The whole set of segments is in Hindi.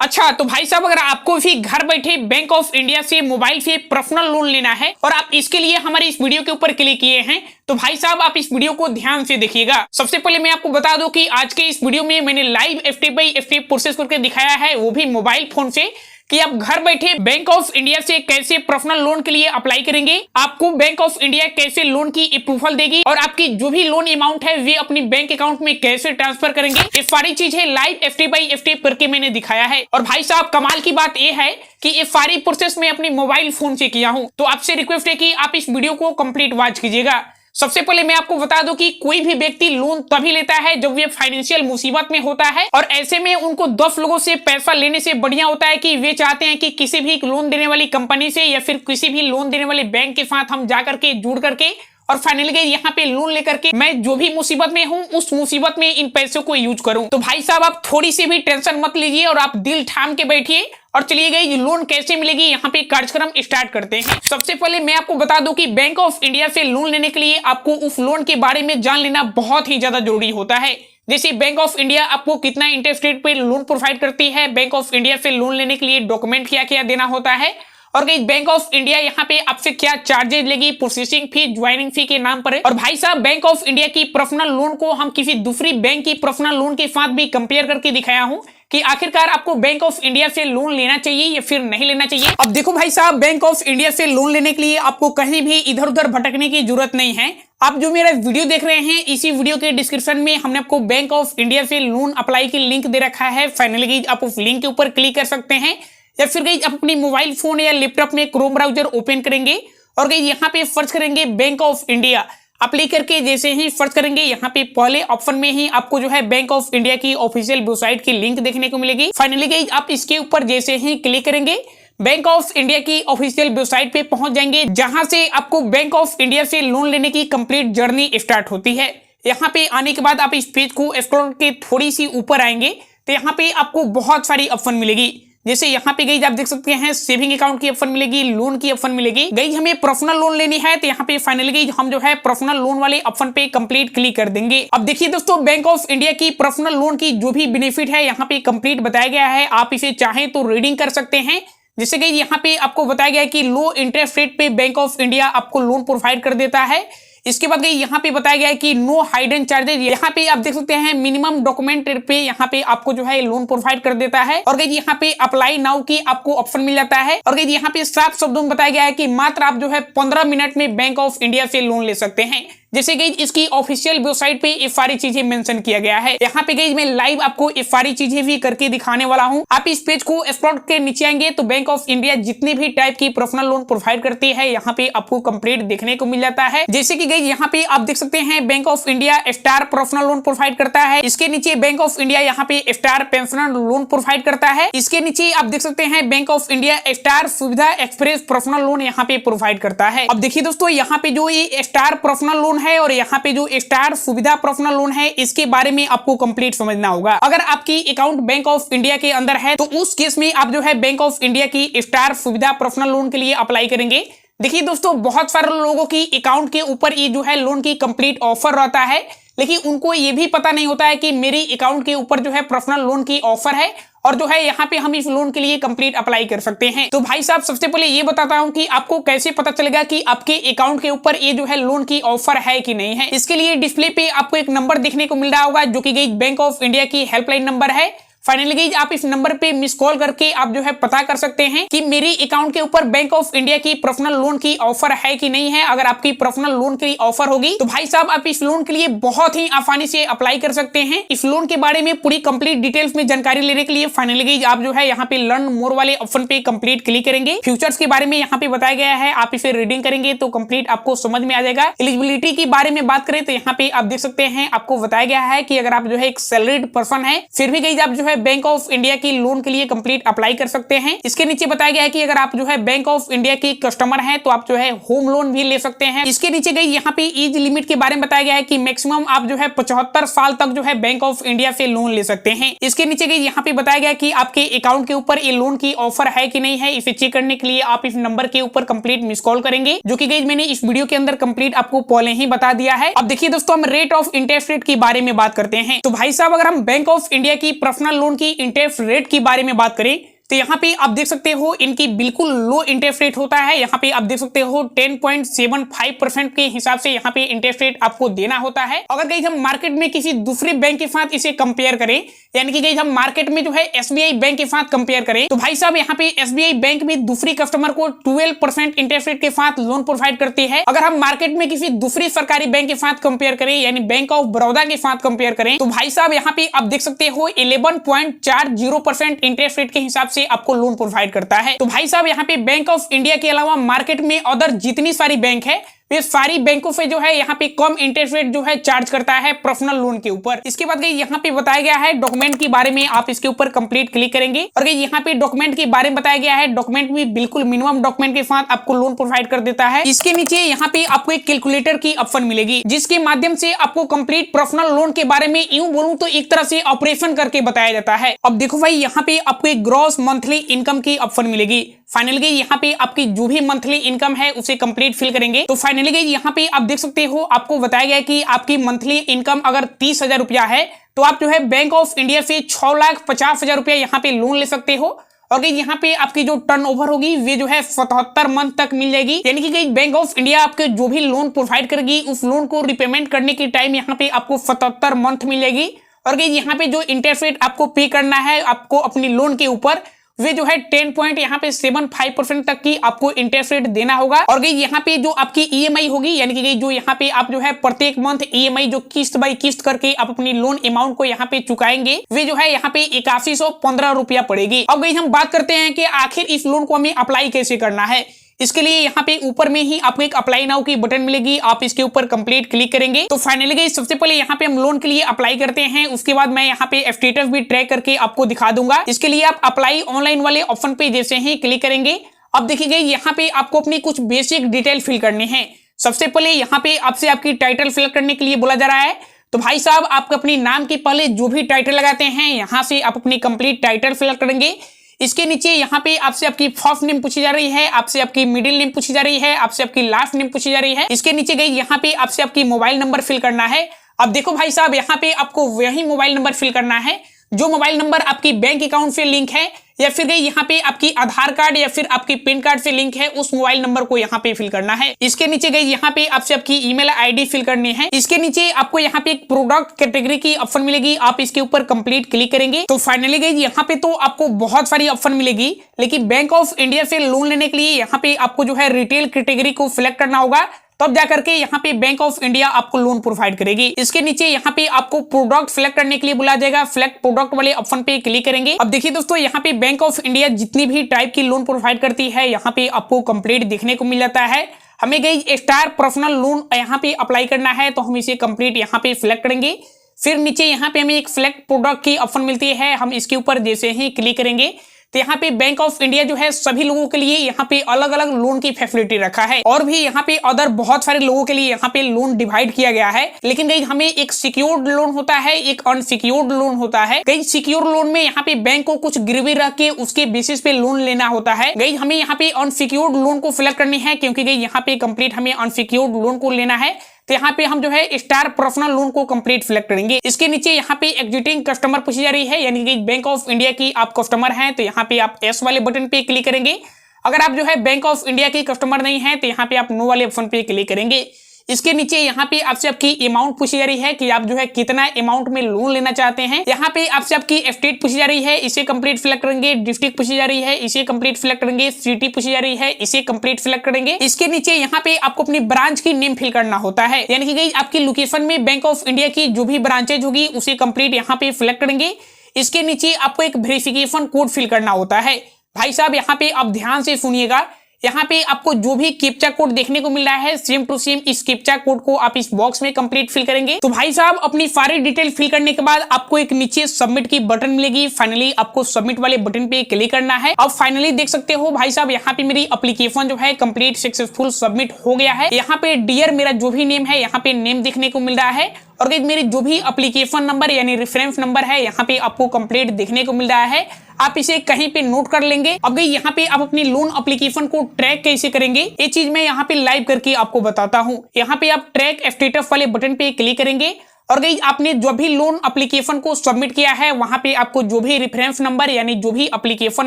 अच्छा तो भाई साहब, अगर आपको भी घर बैठे बैंक ऑफ इंडिया से मोबाइल से पर्सनल लोन लेना है और आप इसके लिए हमारे इस वीडियो के ऊपर क्लिक किए हैं, तो भाई साहब आप इस वीडियो को ध्यान से देखिएगा। सबसे पहले मैं आपको बता दूं कि आज के इस वीडियो में मैंने live FTP by FTP process करके दिखाया है, वो भी मोबाइल फोन से, कि आप घर बैठे बैंक ऑफ इंडिया से कैसे पर्सनल लोन के लिए अप्लाई करेंगे, आपको बैंक ऑफ इंडिया कैसे लोन की अप्रूवल देगी और आपकी जो भी लोन अमाउंट है वे अपनी बैंक अकाउंट में कैसे ट्रांसफर करेंगे। ये सारी चीजें लाइव FTP बाई FTP करके मैंने दिखाया है। और भाई साहब कमाल की बात यह है कि ये सारी प्रोसेस मैं अपने मोबाइल फोन से किया हूं, तो आपसे रिक्वेस्ट है कि आप इस वीडियो को कंप्लीट वॉच कीजिएगा। सबसे पहले मैं आपको बता दूं कि कोई भी व्यक्ति लोन तभी लेता है जब वे फाइनेंशियल मुसीबत में होता है, और ऐसे में उनको 10 लोगों से पैसा लेने से बढ़िया होता है कि वे चाहते हैं कि किसी भी लोन देने वाली कंपनी से या फिर किसी भी लोन देने वाले बैंक के साथ हम जाकर के जुड़ करके और फाइनली यहाँ पे लोन लेकर के मैं जो भी मुसीबत में हूँ उस मुसीबत में इन पैसों को यूज करूं। तो भाई साहब आप थोड़ी सी भी टेंशन मत लीजिए और आप दिल थाम के बैठिए और चलिए गई लोन कैसे मिलेगी यहाँ पे कार्यक्रम स्टार्ट करते हैं। सबसे पहले मैं आपको बता दूं कि बैंक ऑफ इंडिया से लोन लेने के लिए आपको उस लोन के बारे में जान लेना बहुत ही ज्यादा जरूरी होता है। जैसे बैंक ऑफ इंडिया आपको कितना इंटरेस्ट रेट पे लोन प्रोवाइड करती है, बैंक ऑफ इंडिया से लोन लेने के लिए डॉक्यूमेंट क्या क्या देना होता है, और गई बैंक ऑफ इंडिया यहाँ पे आपसे क्या चार्जेस लेगी प्रोसेसिंग फी, ज्वाइनिंग फी के नाम पर। और भाई साहब बैंक ऑफ इंडिया की पर्सनल लोन को हम किसी दूसरी बैंक की पर्सनल लोन के साथ भी कंपेयर करके दिखाया हूँ कि आखिरकार आपको बैंक ऑफ इंडिया से लोन लेना चाहिए या फिर नहीं लेना चाहिए। अब देखो भाई साहब, बैंक ऑफ इंडिया से लोन लेने के लिए आपको कहीं भी इधर उधर भटकने की जरूरत नहीं है। आप जो मेरा वीडियो देख रहे हैं इसी वीडियो के डिस्क्रिप्शन में हमने आपको बैंक ऑफ इंडिया से लोन अप्लाई की लिंक दे रखा है। फाइनली आप उस लिंक के ऊपर क्लिक कर सकते हैं या फिर गई आप अपनी मोबाइल फोन या लैपटॉप में क्रोम ब्राउजर ओपन करेंगे और गई यहाँ पे सर्च करेंगे बैंक ऑफ इंडिया। अप्लाई करके जैसे ही सर्च करेंगे यहाँ पे पहले ऑप्शन में ही आपको जो है बैंक ऑफ इंडिया की ऑफिशियल वेबसाइट की लिंक देखने को मिलेगी। फाइनली गई आप इसके ऊपर जैसे ही क्लिक करेंगे बैंक ऑफ इंडिया की ऑफिशियल वेबसाइट पे पहुंच जाएंगे, जहां से आपको बैंक ऑफ इंडिया से लोन लेने की कंप्लीट जर्नी स्टार्ट होती है। यहाँ पे आने के बाद आप इस पेज को स्क्रॉल के थोड़ी सी ऊपर आएंगे तो यहाँ पे आपको बहुत सारी ऑप्शन मिलेगी। जैसे यहाँ पे गई आप देख सकते हैं सेविंग अकाउंट की ऑप्शन मिलेगी, लोन की ऑप्शन मिलेगी। गई हमें पर्सनल लोन लेनी है तो यहाँ पे फाइनली गई हम जो है पर्सनल लोन वाले ऑप्शन पे कंप्लीट क्लिक कर देंगे। अब देखिए दोस्तों, बैंक ऑफ इंडिया की पर्सनल लोन की जो भी बेनिफिट है यहाँ पे कंप्लीट बताया गया है। आप इसे चाहें तो रीडिंग कर सकते हैं। जैसे कि यहाँ पे आपको बताया गया है कि लो इंटरेस्ट रेट पे बैंक ऑफ इंडिया आपको लोन प्रोवाइड कर देता है। इसके बाद गई यहाँ पे बताया गया है कि नो हाइडन चार्जेस। यहाँ पे आप देख सकते हैं मिनिमम डॉक्यूमेंट पे यहाँ पे आपको जो है लोन प्रोवाइड कर देता है। और गई यहाँ पे अप्लाई नाउ की आपको ऑप्शन मिल जाता है। और गई यहाँ पे साफ शब्दों में बताया गया है कि मात्र आप जो है 15 मिनट में बैंक ऑफ इंडिया से लोन ले सकते हैं। जैसे गई इसकी ऑफिशियल वेबसाइट पे ये सारी चीजें मेंशन किया गया है। यहाँ पे गई मैं लाइव आपको ये सारी चीजें भी करके दिखाने वाला हूँ। आप इस पेज को स्क्रॉल के नीचे आएंगे तो बैंक ऑफ इंडिया जितने भी टाइप की पर्सनल लोन प्रोवाइड करती है यहाँ पे आपको कंप्लीट देखने को मिल जाता है। जैसे कि गई यहाँ पे आप देख सकते हैं bank of India star personal loan provide करता है। इसके नीचे बैंक ऑफ इंडिया यहाँ पे स्टार पेंशनर लोन प्रोवाइड करता है। इसके नीचे आप देख सकते हैं बैंक ऑफ इंडिया स्टार सुविधा एक्सप्रेस पर्सनल लोन यहाँ पे प्रोवाइड करता है। अब देखिए दोस्तों, यहाँ पे जो ये स्टार पर्सनल लोन है और यहाँ पे जो स्टार सुविधा पर्सनल लोन है इसके बारे में आपको कंप्लीट समझना होगा। अगर आपकी अकाउंट बैंक ऑफ इंडिया के अंदर है तो उस केस में आप जो है बैंक ऑफ इंडिया की स्टार सुविधा पर्सनल लोन के लिए अप्लाई करेंगे। देखिए दोस्तों, बहुत सारे लोगों की अकाउंट के ऊपर ये जो है लोन की कंप्लीट ऑफर रहता है, लेकिन उनको ये भी पता नहीं होता है कि मेरी अकाउंट के ऊपर जो है पर्सनल लोन की ऑफर है और जो है यहाँ पे हम इस लोन के लिए कंप्लीट अप्लाई कर सकते हैं। तो भाई साहब सबसे पहले ये बताता हूँ कि आपको कैसे पता चलेगा कि आपके अकाउंट के ऊपर ये जो है लोन की ऑफर है कि नहीं है। इसके लिए डिस्प्ले पे आपको एक नंबर देखने को मिल रहा होगा जो कि गई बैंक ऑफ इंडिया की हेल्पलाइन नंबर है। फाइनली गई आप इस नंबर पे मिस कॉल करके आप जो है पता कर सकते हैं कि मेरी अकाउंट के ऊपर बैंक ऑफ इंडिया की पर्सनल लोन की ऑफर है कि नहीं है। अगर आपकी पर्सनल लोन की ऑफर होगी तो भाई साहब आप इस लोन के लिए बहुत ही आसानी से अप्लाई कर सकते हैं। इस लोन के बारे में पूरी कंप्लीट डिटेल्स में जानकारी लेने के लिए फाइनली गई आप जो है यहाँ पे लर्न मोर वाले ऑप्शन पे कंप्लीट क्लिक करेंगे। फ्यूचर्स के बारे में यहाँ पे बताया गया है, आप इसे रीडिंग करेंगे तो कंप्लीट आपको समझ में आ जाएगा। एलिजिबिलिटी के बारे में बात करें तो यहाँ पे आप देख सकते हैं आपको बताया गया है कि अगर आप जो है एक सैलरीड पर्सन है फिर भी गई आप जो है बैंक ऑफ इंडिया की लोन के लिए कंप्लीट अप्लाई कर सकते हैं। इसके नीचे बताया गया है कि अगर आप जो है बैंक ऑफ इंडिया की कस्टमर हैं तो आप जो है होम लोन भी ले सकते हैं। इसके नीचे गई यहाँ पे एज लिमिट के बारे में बताया गया है कि मैक्सिमम आप जो है 75 साल तक जो है बैंक ऑफ इंडिया से लोन ले सकते हैं। इसके नीचे गई यहाँ पे बताया गया कि आपके अकाउंट के ऊपर ये लोन की ऑफर है कि नहीं है। इसे चेक करने के लिए आप इस नंबर के ऊपर कंप्लीट मिस कॉल करेंगे, जो कि गई मैंने इस वीडियो के अंदर कंप्लीट आपको पहले ही बता दिया है। अब देखिए दोस्तों, हम रेट ऑफ इंटरेस्ट रेट के बारे में बात करते हैं। तो भाई साहब अगर हम बैंक ऑफ इंडिया की पर्सनल लोन लोन की इंटरेस्ट रेट की बारे में बात करें तो यहाँ पे आप देख सकते हो इनकी बिल्कुल लो इंटरेस्ट रेट होता है। यहाँ पे आप देख सकते हो 10.75% के हिसाब से यहाँ पे इंटरेस्ट रेट आपको देना होता है। अगर गाइस हम मार्केट में किसी दूसरे बैंक के साथ इसे कंपेयर करें, यानी कि गाइस हम मार्केट में जो है एसबीआई बैंक के साथ कंपेयर करें, तो भाई साहब यहाँ पे एसबीआई बैंक भी दूसरी कस्टमर को 12% इंटरेस्ट रेट के साथ लोन प्रोवाइड करती है। अगर हम मार्केट में किसी दूसरी सरकारी बैंक के साथ कंपेयर करें, यानी बैंक ऑफ बड़ौदा के साथ कंपेयर करें, तो भाई साहब यहाँ पे आप देख सकते हो 11.40% इंटरेस्ट रेट के हिसाब से आपको लोन प्रोवाइड करता है। तो भाई साहब यहाँ पे बैंक ऑफ इंडिया के अलावा मार्केट में अदर जितनी सारी बैंक है वे सारी बैंकों से जो है यहाँ पे कम इंटरेस्ट रेट जो है चार्ज करता है पर्सनल लोन के ऊपर। इसके बाद यहाँ पे बताया गया है डॉक्यूमेंट के बारे में, आप इसके ऊपर कंप्लीट क्लिक करेंगे और यहाँ पे डॉक्यूमेंट के बारे में बताया गया है। डॉक्यूमेंट भी बिल्कुल मिनिमम डॉक्यूमेंट के साथ आपको लोन प्रोवाइड कर देता है। इसके नीचे यहाँ पे आपको एक कैलकुलेटर की ऑप्शन मिलेगी, जिसके माध्यम से आपको कंप्लीट पर्सनल लोन के बारे में यूं बोलूं तो एक तरह से ऑपरेशन करके बताया जाता है। अब देखो भाई यहाँ पे आपको एक ग्रॉस मंथली इनकम की ऑप्शन मिलेगी। फाइनली यहाँ पे आपकी जो भी मंथली इनकम है उसे कंप्लीट फिल करेंगे। तो फाइनली यहाँ पे आप देख सकते हो आपको बताया गया कि आपकी मंथली इनकम अगर 30,000 रुपया है तो आप जो है बैंक ऑफ इंडिया से 6,50,000 रुपया यहाँ पे लोन ले सकते हो। और यहाँ पे आपकी जो टर्नओवर होगी वे जो है 77 मंथ तक मिल जाएगी। यानी कि बैंक ऑफ इंडिया आपके जो भी लोन प्रोवाइड करेगी उस लोन को रिपेमेंट करने की टाइम यहाँ पे आपको 77 मंथ मिल जाएगी। और यहाँ पे जो इंटरेस्ट रेट आपको पे करना है आपको अपनी लोन के ऊपर वे जो है 10.75% तक की आपको इंटरेस्ट रेट देना होगा। और यहाँ पे जो आपकी ईएमआई होगी, यानी कि जो यहाँ पे आप जो है प्रत्येक मंथ ईएमआई जो किस्त बाई किस्त करके आप अपनी लोन अमाउंट को यहाँ पे चुकाएंगे वे जो है यहाँ पे 8115 रुपया पड़ेगी। अब हम बात करते हैं कि आखिर इस लोन को हमें अप्लाई कैसे करना है। इसके लिए यहाँ पे ऊपर में ही आपको एक अप्लाई नाउ की बटन मिलेगी, आप इसके ऊपर कंप्लीट क्लिक करेंगे। तो फाइनली गाइस सबसे पहले यहाँ पे हम लोन के लिए अप्लाई करते हैं, उसके बाद मैं यहाँ पे स्टेटस भी ट्रैक करके आपको दिखा दूंगा। इसके लिए आप अप्लाई ऑनलाइन वाले ऑप्शन पे जैसे ही क्लिक करेंगे, अब देखिए यहाँ पे आपको अपनी कुछ बेसिक डिटेल फिल करनी है। सबसे पहले यहाँ पे आपसे आपकी टाइटल फिल करने के लिए बोला जा रहा है। तो भाई साहब आप अपनी नाम के पहले जो भी टाइटल लगाते हैं यहाँ से आप अपनी कंप्लीट टाइटल फिल करेंगे। इसके नीचे यहाँ पे आपसे आपकी फर्स्ट नेम पूछी जा रही है, आपसे आपकी मिडिल नेम पूछी जा रही है, आपसे आपकी लास्ट नेम पूछी जा रही है। इसके नीचे गई यहाँ पे आपसे आपकी मोबाइल नंबर फिल करना है। अब देखो भाई साहब यहाँ पे आपको वही मोबाइल नंबर फिल करना है जो मोबाइल नंबर आपकी बैंक अकाउंट से लिंक है, या फिर यहाँ पे आपकी आधार कार्ड या फिर आपकी पैन कार्ड से लिंक है, उस मोबाइल नंबर को यहाँ पे फिल करना है। इसके नीचे गई यहाँ पे आपसे आपकी ईमेल आईडी फिल करनी है। इसके नीचे आपको यहाँ पे एक प्रोडक्ट कैटेगरी की ऑप्शन मिलेगी, आप इसके ऊपर कंप्लीट क्लिक करेंगे। तो फाइनली गई यहाँ पे तो आपको बहुत सारी ऑप्शन मिलेगी, लेकिन बैंक ऑफ इंडिया से लोन लेने के लिए यहाँ पे आपको जो है रिटेल कैटेगरी को सिलेक्ट करना होगा, तब जाकर के यहाँ पे बैंक ऑफ इंडिया आपको लोन प्रोवाइड करेगी। इसके नीचे यहाँ पे आपको प्रोडक्ट सिलेक्ट करने के लिए बुला जाएगा, सिलेक्ट प्रोडक्ट वाले ऑप्शन पे क्लिक करेंगे। अब देखिए दोस्तों यहाँ पे बैंक ऑफ इंडिया जितनी भी टाइप की लोन प्रोवाइड करती है यहाँ पे आपको कंप्लीट देखने को मिल जाता है। हमें गई स्टार पर्सनल लोन यहाँ पे अप्लाई करना है, तो हम इसे कंप्लीट यहाँ पे सिलेक्ट करेंगे। फिर नीचे यहाँ पे हमें एक सिलेक्ट प्रोडक्ट की ऑप्शन मिलती है, हम इसके ऊपर जैसे ही क्लिक करेंगे तो यहाँ पे बैंक ऑफ इंडिया जो है सभी लोगों के लिए यहाँ पे अलग अलग लोन की फैसिलिटी रखा है, और भी यहाँ पे अदर बहुत सारे लोगों के लिए यहाँ पे लोन डिवाइड किया गया है। लेकिन कहीं हमें एक सिक्योर्ड लोन होता है, एक अनसिक्योर्ड लोन होता है। कहीं सिक्योर लोन में यहाँ पे बैंक को कुछ गिरवी रख के उसके बेसिस पे लोन लेना होता है। गई हमें यहाँ पे अनसिक्योर्ड लोन को सिलेक्ट करनी है, क्योंकि गई यहाँ पे कंप्लीट हमें अनसिक्योर्ड लोन को लेना है। तो यहाँ पे हम जो है स्टार पर्सनल लोन को कंप्लीट सिलेक्ट करेंगे। इसके नीचे यहाँ पे एग्जिस्टिंग कस्टमर पूछी जा रही है, यानी कि बैंक ऑफ इंडिया की आप कस्टमर हैं, तो यहाँ पे आप एस वाले बटन पे क्लिक करेंगे। अगर आप जो है बैंक ऑफ इंडिया के कस्टमर नहीं है तो यहाँ पे आप नो वाले ऑप्शन पे क्लिक करेंगे। इसके नीचे यहाँ पे आपसे आपकी अमाउंट पूछी जा रही है कि आप जो है कितना अमाउंट में लोन लेना चाहते हैं। यहाँ पे आपसे आपकी स्टेट पूछी जा रही है, इसे कंप्लीट सिलेक्ट करेंगे। डिस्ट्रिक्ट पूछी जा रही है, इसे कंप्लीट सिलेक्ट करेंगे। सिटी पूछी जा रही है, इसे कंप्लीट सिलेक्ट करेंगे। इसके नीचे यहाँ पे आपको अपनी ब्रांच की नेम फिल करना होता है, यानी कि आपकी लोकेशन में बैंक ऑफ इंडिया की जो भी ब्रांचेज होगी उसे कंप्लीट यहाँ पे सिलेक्ट करेंगे। इसके नीचे आपको एक वेरिफिकेशन कोड फिल करना होता है। भाई साहब यहाँ पे आप ध्यान से सुनिएगा, यहाँ पे आपको जो भी कैप्चा कोड देखने को मिल रहा है सेम टू सेम इस कैप्चा कोड को आप इस बॉक्स में कंप्लीट फिल करेंगे। तो भाई साहब अपनी सारी डिटेल फिल करने के बाद आपको एक नीचे सबमिट की बटन मिलेगी। फाइनली आपको सबमिट वाले बटन पे क्लिक करना है। अब फाइनली देख सकते हो भाई साहब यहाँ पे मेरी एप्लीकेशन जो है कंप्लीट सक्सेसफुल सबमिट हो गया है। यहाँ पे डियर मेरा जो भी नेम है यहाँ पे नेम देखने को मिल रहा है, और मेरी जो भी एप्लीकेशन नंबर यानी रेफरेंस नंबर है यहाँ पे आपको कंप्लीट देखने को मिल रहा है। आप इसे कहीं पे नोट कर लेंगे। अब यहाँ पे आप अपनी लोन एप्लीकेशन को ट्रैक कैसे करेंगे ये चीज मैं यहाँ पे लाइव करके आपको बताता हूँ। यहाँ पे आप ट्रैक स्टेटस वाले बटन पे क्लिक करेंगे। और गई आपने जो भी लोन एप्लीकेशन को सबमिट किया है वहां पे आपको जो भी रेफरेंस नंबर यानी जो भी एप्लीकेशन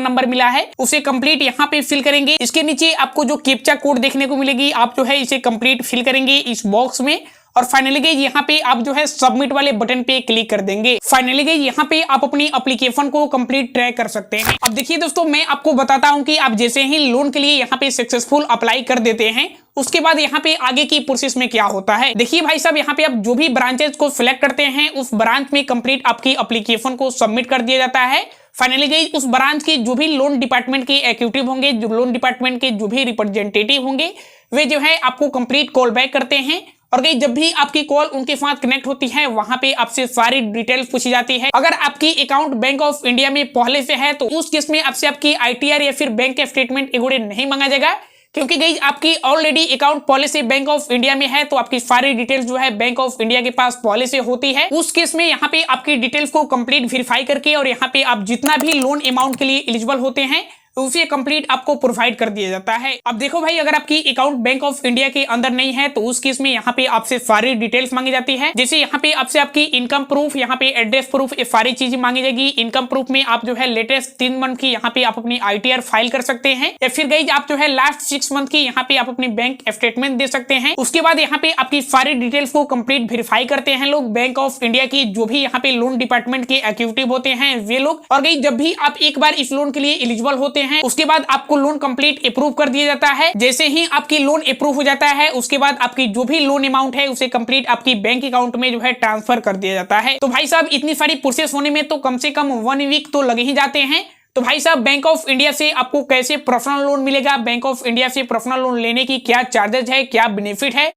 नंबर मिला है उसे कंप्लीट यहाँ पे फिल करेंगे। इसके नीचे आपको जो कैप्चा कोड देखने को मिलेगी आप जो है इसे कंप्लीट फिल करेंगे इस बॉक्स में। और फाइनली गाइस यहाँ पे आप जो है सबमिट वाले बटन पे क्लिक कर देंगे। फाइनली गाइस यहाँ पे आप अपनी एप्लीकेशन को कंप्लीट ट्रैक कर सकते हैं। अब देखिए दोस्तों, मैं आपको बताता हूँ कि आप जैसे ही लोन के लिए यहाँ पे सक्सेसफुल अप्लाई कर देते हैं उसके बाद यहाँ पे आगे की प्रोसेस में क्या होता है। देखिए भाई साहब, यहाँ पे आप जो भी ब्रांचेस को सिलेक्ट करते हैं उस ब्रांच में कंप्लीट आपकी एप्लीकेशन को सबमिट कर दिया जाता है। फाइनली गाइस उस ब्रांच के जो भी लोन डिपार्टमेंट के एग्जीक्यूटिव होंगे, जो लोन डिपार्टमेंट के जो भी रिप्रेजेंटेटिव होंगे, वे जो है आपको कंप्लीट कॉल बैक करते हैं। और गई जब भी आपकी कॉल उनके साथ कनेक्ट होती है वहां पे आपसे सारी डिटेल्स पूछी जाती है। अगर आपकी अकाउंट बैंक ऑफ इंडिया में पहले से है तो उस केस में आपसे आपकी आईटीआर या फिर बैंक स्टेटमेंट एगोड़े नहीं मांगा जाएगा, क्योंकि गई आपकी ऑलरेडी अकाउंट पहले से बैंक ऑफ इंडिया में है तो आपकी सारी डिटेल्स जो है बैंक ऑफ इंडिया के पास पहले से होती है। उस केस में यहाँ पे आपकी डिटेल्स को कंप्लीट वेरीफाई करके और यहाँ पे आप जितना भी लोन अमाउंट के लिए एलिजिबल होते हैं उसे कंप्लीट आपको प्रोवाइड कर दिया जाता है। अब देखो भाई, अगर आपकी अकाउंट बैंक ऑफ इंडिया के अंदर नहीं है तो उस केस में यहाँ पे आपसे सारी डिटेल्स मांगी जाती है। जैसे यहाँ पे आपसे आपकी इनकम प्रूफ, यहाँ पे एड्रेस प्रूफ, ये सारी चीजें मांगी जाएगी। इनकम प्रूफ में आप जो है लेटेस्ट 3 मंथ की यहाँ पे आप अपनी आईटीआर फाइल कर सकते हैं, या फिर गई आप जो है लास्ट 6 मंथ की यहाँ पे आप अपनी बैंक स्टेटमेंट दे सकते हैं। उसके बाद यहाँ पे आपकी सारी डिटेल्स को कंप्लीट वेरीफाई करते हैं लोग बैंक ऑफ इंडिया की जो भी यहाँ पे लोन डिपार्टमेंट के एग्जीक्यूटिव होते हैं वे लोग। और गई जब भी आप एक बार इस लोन के लिए एलिजिबल होते हैं उसके बाद आपको लोन कंप्लीट अप्रूव कर दिया जाता है। जैसे ही आपकी लोन अप्रूव हो जाता है उसके बाद आपकी जो भी लोन अमाउंट है उसे कंप्लीट आपकी बैंक अकाउंट में जो है ट्रांसफर कर दिया जाता है। तो भाई साहब, इतनी सारी प्रोसेस होने में तो कम से कम 1 वीक तो लगे ही जाते हैं। तो भाई साहब, बैंक ऑफ इंडिया से आपको कैसे पर्सनल लोन मिलेगा, बैंक ऑफ इंडिया से पर्सनल लोन लेने की क्या चार्जेस है, क्या बेनिफिट है,